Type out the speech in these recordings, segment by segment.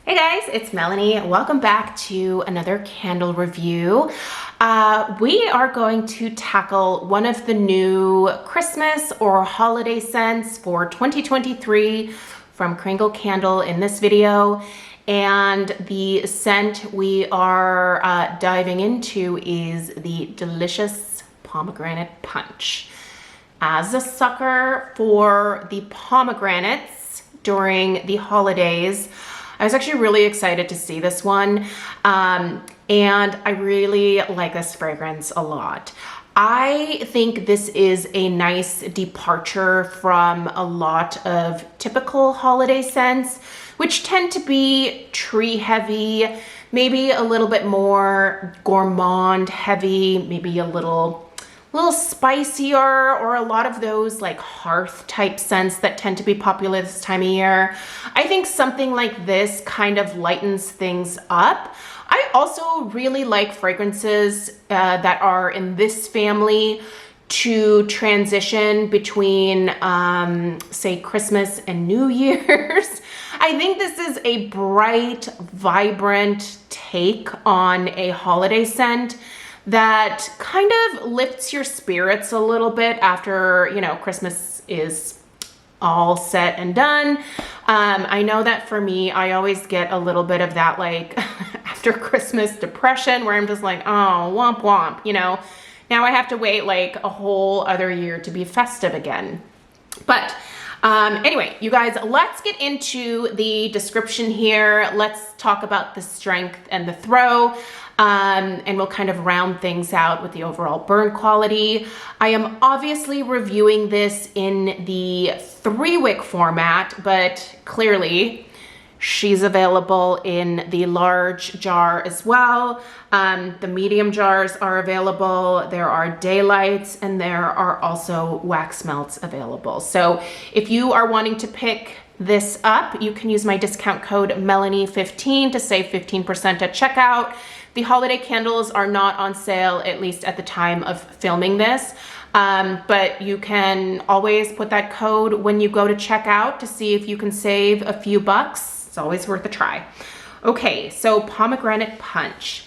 Hey guys, it's Melanie. Welcome back to another candle review. We are going to tackle one of the new Christmas or holiday scents for 2023 from Kringle Candle in this video. And the scent we are diving into is the delicious pomegranate punch. As a sucker for the pomegranates during the holidays, I was actually really excited to see this one, and I really like this fragrance a lot. I think this is a nice departure from a lot of typical holiday scents, which tend to be tree heavy, maybe a little bit more gourmand heavy, maybe a little spicier, or a lot of those like hearth type scents that tend to be popular this time of year. I think something like this kind of lightens things up. I also really like fragrances that are in this family to transition between say Christmas and New Year's. I think this is a bright, vibrant take on a holiday scent that kind of lifts your spirits a little bit after, you know, Christmas is all set and done. I know that for me, I always get a little bit of that like after Christmas depression where I'm just like, oh, womp womp, you know, now I have to wait like a whole other year to be festive again. But anyway, you guys, let's get into the description here. Let's talk about the strength and the throw. And we'll kind of round things out with the overall burn quality. I am obviously reviewing this in the 3-wick format, but clearly she's available in the large jar as well. The medium jars are available. There are daylights and there are also wax melts available. So if you are wanting to pick this up, you can use my discount code Melanie15 to save 15% at checkout. The holiday candles are not on sale, at least at the time of filming this, but you can always put that code when you go to checkout to see if you can save a few bucks. It's always worth a try. Okay, so pomegranate punch.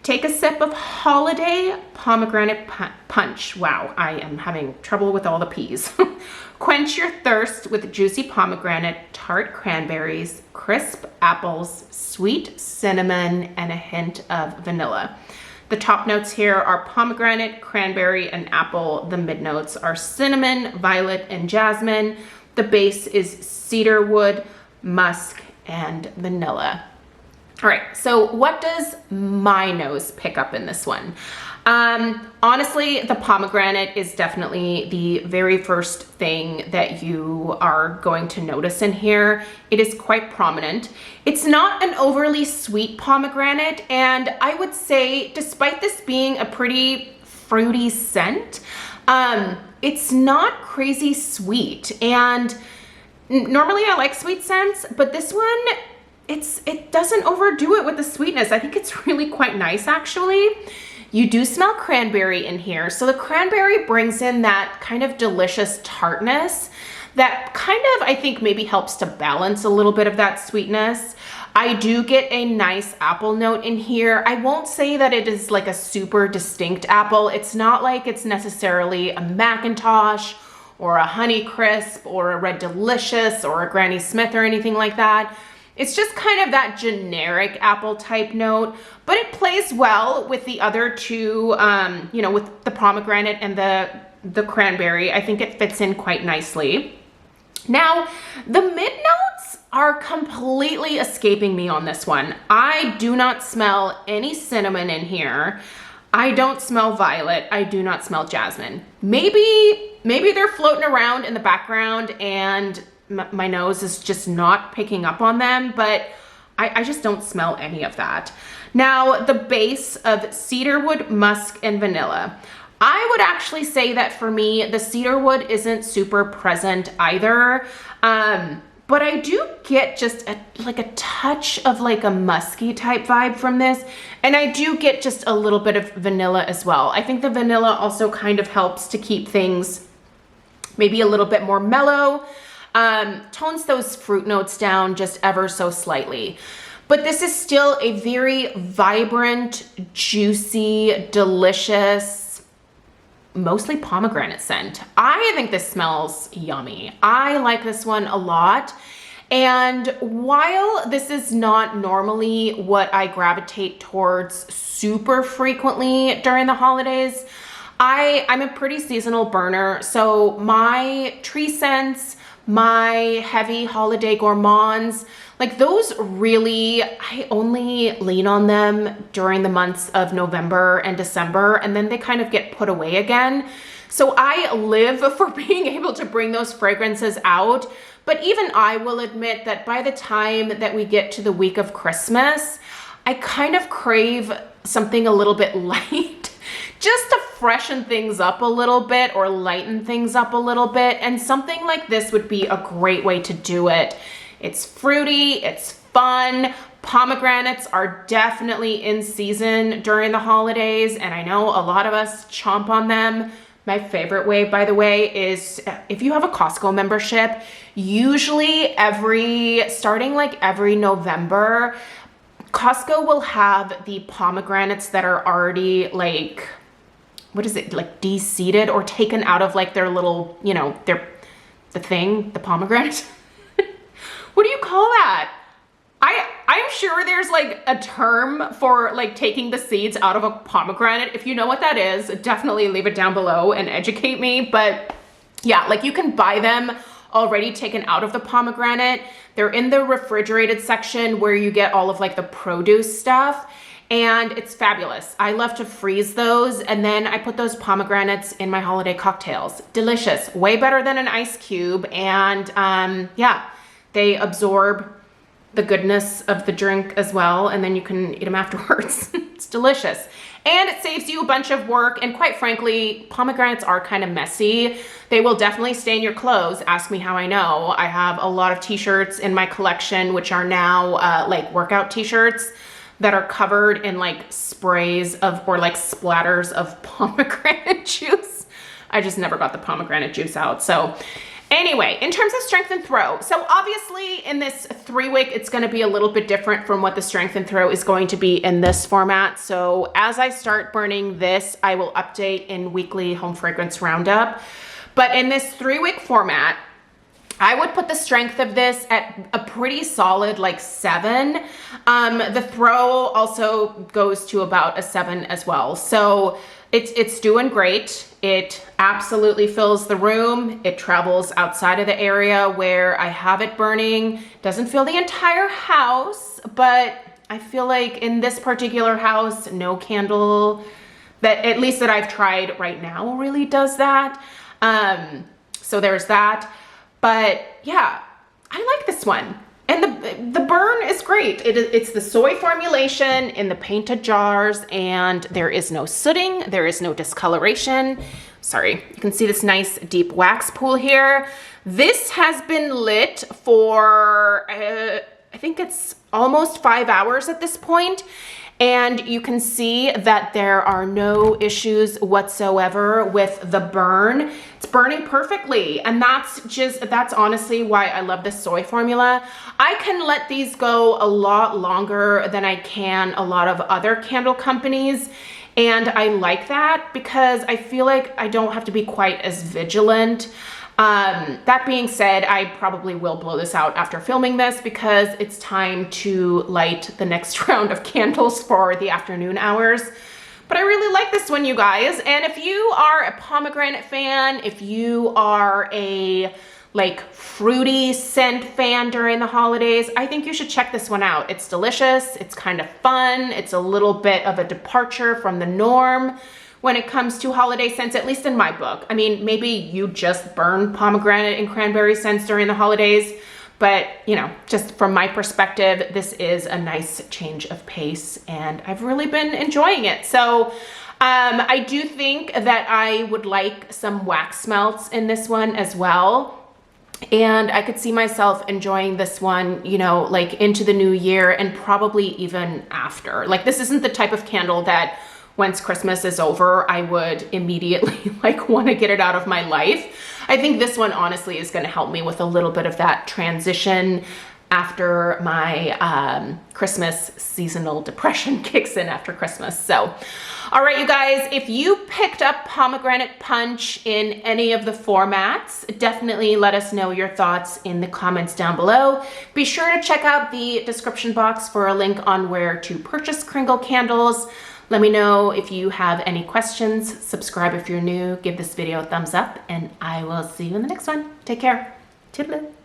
Take a sip of holiday pomegranate punch. Wow, I am having trouble with all the P's. Quench your thirst with juicy pomegranate, tart cranberries, crisp apples, sweet cinnamon, and a hint of vanilla. The top notes here are pomegranate, cranberry, and apple. The mid notes are cinnamon, violet, and jasmine. The base is cedar wood, musk, and vanilla. All right, so what does my nose pick up in this one? Honestly, the pomegranate is definitely the very first thing that you are going to notice in here. It is quite prominent. It's not an overly sweet pomegranate, and I would say, despite this being a pretty fruity scent, it's not crazy sweet. And normally I like sweet scents, but this one, it doesn't overdo it with the sweetness. I think it's really quite nice, actually. You do smell cranberry in here. So the cranberry brings in that kind of delicious tartness that kind of, I think, maybe helps to balance a little bit of that sweetness. I do get a nice apple note in here. I won't say that it is like a super distinct apple. It's not like it's necessarily a Macintosh or a Honeycrisp or a Red Delicious or a Granny Smith or anything like that. It's just kind of that generic apple type note, but it plays well with the other two, you know, with the pomegranate and the cranberry. I think it fits in quite nicely. Now, the mid notes are completely escaping me on this one. I do not smell any cinnamon in here. I don't smell violet. I do not smell jasmine. Maybe they're floating around in the background and my nose is just not picking up on them, but I just don't smell any of that. Now, the base of cedarwood, musk, and vanilla. I would actually say that for me, the cedarwood isn't super present either, but I do get just like a touch of like a musky type vibe from this, and I do get just a little bit of vanilla as well. I think the vanilla also kind of helps to keep things maybe a little bit more mellow. Tones those fruit notes down just ever so slightly. but this is still a very vibrant, juicy, delicious, mostly pomegranate scent. I think this smells yummy. I like this one a lot. And while this is not normally what I gravitate towards super frequently during the holidays, I'm a pretty seasonal burner. So my tree scents, my heavy holiday gourmands, like those really, I only lean on them during the months of November and December, and then they kind of get put away again. So I live for being able to bring those fragrances out. But even I will admit that by the time that we get to the week of Christmas, I kind of crave something a little bit light, just to freshen things up a little bit or lighten things up a little bit. And something like this would be a great way to do it. It's fruity, it's fun. Pomegranates are definitely in season during the holidays, and I know a lot of us chomp on them. My favorite way, by the way, is if you have a Costco membership, usually starting like every November, Costco will have the pomegranates that are already like, what is it, like de-seeded or taken out of like their little, you know, the pomegranate. What do you call that? I'm sure there's like a term for like taking the seeds out of a pomegranate. If you know what that is, definitely leave it down below and educate me. But yeah, like you can buy them already taken out of the pomegranate. They're in the refrigerated section where you get all of like the produce stuff, and it's fabulous. I love to freeze those, and then I put those pomegranates in my holiday cocktails. Delicious, way better than an ice cube. And yeah, they absorb the goodness of the drink as well, and then you can eat them afterwards. It's delicious. And it saves you a bunch of work, and quite frankly, pomegranates are kind of messy. They will definitely stain your clothes. Ask me how I know. I have a lot of t-shirts in my collection, which are now like workout t-shirts that are covered in like sprays of, or like splatters of pomegranate juice. I just never got the pomegranate juice out. So anyway, in terms of strength and throw, so obviously in this 3-wick, it's going to be a little bit different from what the strength and throw is going to be in this format. So as I start burning this, I will update in weekly home fragrance roundup. But in this 3-wick format, I would put the strength of this at a pretty solid like 7. The throw also goes to about a 7 as well. So it's doing great. It absolutely fills the room. It travels outside of the area where I have it burning. Doesn't fill the entire house, but I feel like in this particular house, no candle that, at least that I've tried right now, really does that. So there's that. But yeah, I like this one. And the burn is great. It's the soy formulation in the painted jars, and there is no sooting, there is no discoloration. Sorry, you can see this nice deep wax pool here. This has been lit for, I think it's almost 5 hours at this point. And you can see that there are no issues whatsoever with the burn. It's burning perfectly. And that's honestly why I love this soy formula. I can let these go a lot longer than I can a lot of other candle companies. And I like that because I feel like I don't have to be quite as vigilant. That being said, I probably will blow this out after filming this because it's time to light the next round of candles for the afternoon hours. But I really like this one, you guys. And if you are a pomegranate fan, if you are a like fruity scent fan during the holidays, I think you should check this one out. It's delicious. It's kind of fun. It's a little bit of a departure from the norm when it comes to holiday scents, at least in my book. I mean, maybe you just burn pomegranate and cranberry scents during the holidays, but you know, just from my perspective, this is a nice change of pace and I've really been enjoying it. So I do think that I would like some wax melts in this one as well. And I could see myself enjoying this one, you know, like into the new year and probably even after. Like this isn't the type of candle that once Christmas is over, I would immediately like want to get it out of my life. I think this one honestly is going to help me with a little bit of that transition after my Christmas seasonal depression kicks in after Christmas. So, all right, you guys, if you picked up pomegranate punch in any of the formats, definitely let us know your thoughts in the comments down below. Be sure to check out the description box for a link on where to purchase Kringle candles. Let me know if you have any questions. Subscribe if you're new. Give this video a thumbs up, and I will see you in the next one. Take care. Toodaloo.